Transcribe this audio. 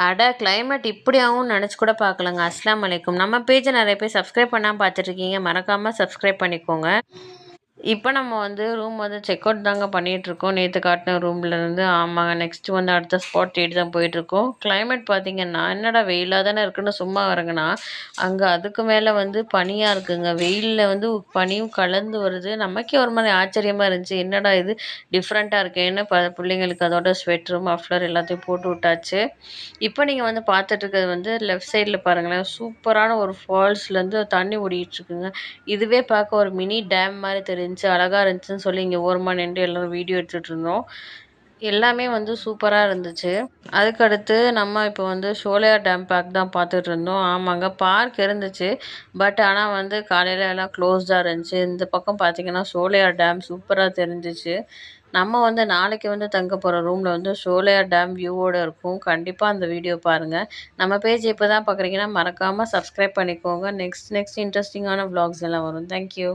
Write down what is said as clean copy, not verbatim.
அட கிளைமேட் இப்படி ஆகும்னு நினச்சி கூட பார்க்கலங்க. அஸ்ஸலாமு அலைக்கும். நம்ம பேஜை நிறைய பேர் சப்ஸ்கிரைப் பண்ணாமல் பார்த்துட்ருக்கீங்க. மறக்காமல் சப்ஸ்கிரைப் பண்ணிக்கோங்க. இப்போ நம்ம வந்து ரூம் வந்து செக் அவுட் தாங்க பண்ணிகிட்ருக்கோம். நேற்று காட்டின ரூம்லேருந்து. ஆமாங்க. நெக்ஸ்ட்டு வந்து அடுத்த ஸ்பாட் தேடி தான் போயிட்டுருக்கோம். கிளைமேட் பார்த்தீங்கன்னா, என்னடா வெயிலாக தானே இருக்குன்னு சும்மா இறங்குனா, அங்கே அதுக்கு மேலே வந்து பனியாக இருக்குங்க. வெயிலில் வந்து பனியும் கலந்து வருது. நமக்கே ஒரு மாதிரி ஆச்சரியமாக இருந்துச்சு. என்னடா இது டிஃப்ரெண்ட்டாக இருக்கேன்னு பிள்ளைங்களுக்கு அதோட ஸ்வெட்ரு, மஃப்ளர் எல்லாத்தையும் போட்டு விட்டாச்சு. இப்போ நீங்கள் வந்து பார்த்துட்ருக்கிறது வந்து லெஃப்ட் சைடில் பாருங்களேன், சூப்பரான ஒரு ஃபால்ஸ்லேருந்து தண்ணி ஓடிட்டுருக்குங்க. இதுவே பார்க்க ஒரு மினி டேம் மாதிரி தெரிஞ்சுச்சு, அழகாக இருந்துச்சுன்னு சொல்லி இங்கே ஓரமா நின்று எல்லோரும் வீடியோ எடுத்துகிட்டு இருந்தோம். எல்லாமே வந்து சூப்பராக இருந்துச்சு. அதுக்கடுத்து நம்ம இப்போ வந்து ஷோலையார் டேம் பார்க் தான் பார்த்துட்டு இருந்தோம். ஆமாங்க, பார்க் இருந்துச்சு. பட் ஆனால் வந்து காலையில் எல்லாம் க்ளோஸ்டாக இருந்துச்சு. இந்த பக்கம் பார்த்தீங்கன்னா ஷோலையார் டேம் சூப்பராக தெரிஞ்சிச்சு. நம்ம வந்து நாளைக்கு வந்து தங்க போகிற ரூமில் வந்து ஷோலையார் டேம் வியூவோடு இருக்கும். கண்டிப்பாக அந்த வீடியோ பாருங்கள். நம்ம பேஜ் இப்போ தான் பார்க்குறீங்கன்னா மறக்காமல் சப்ஸ்கிரைப் பண்ணிக்கோங்க. நெக்ஸ்ட் இன்ட்ரெஸ்டிங்கான vlogs எல்லாம் வரும். தேங்க்யூ.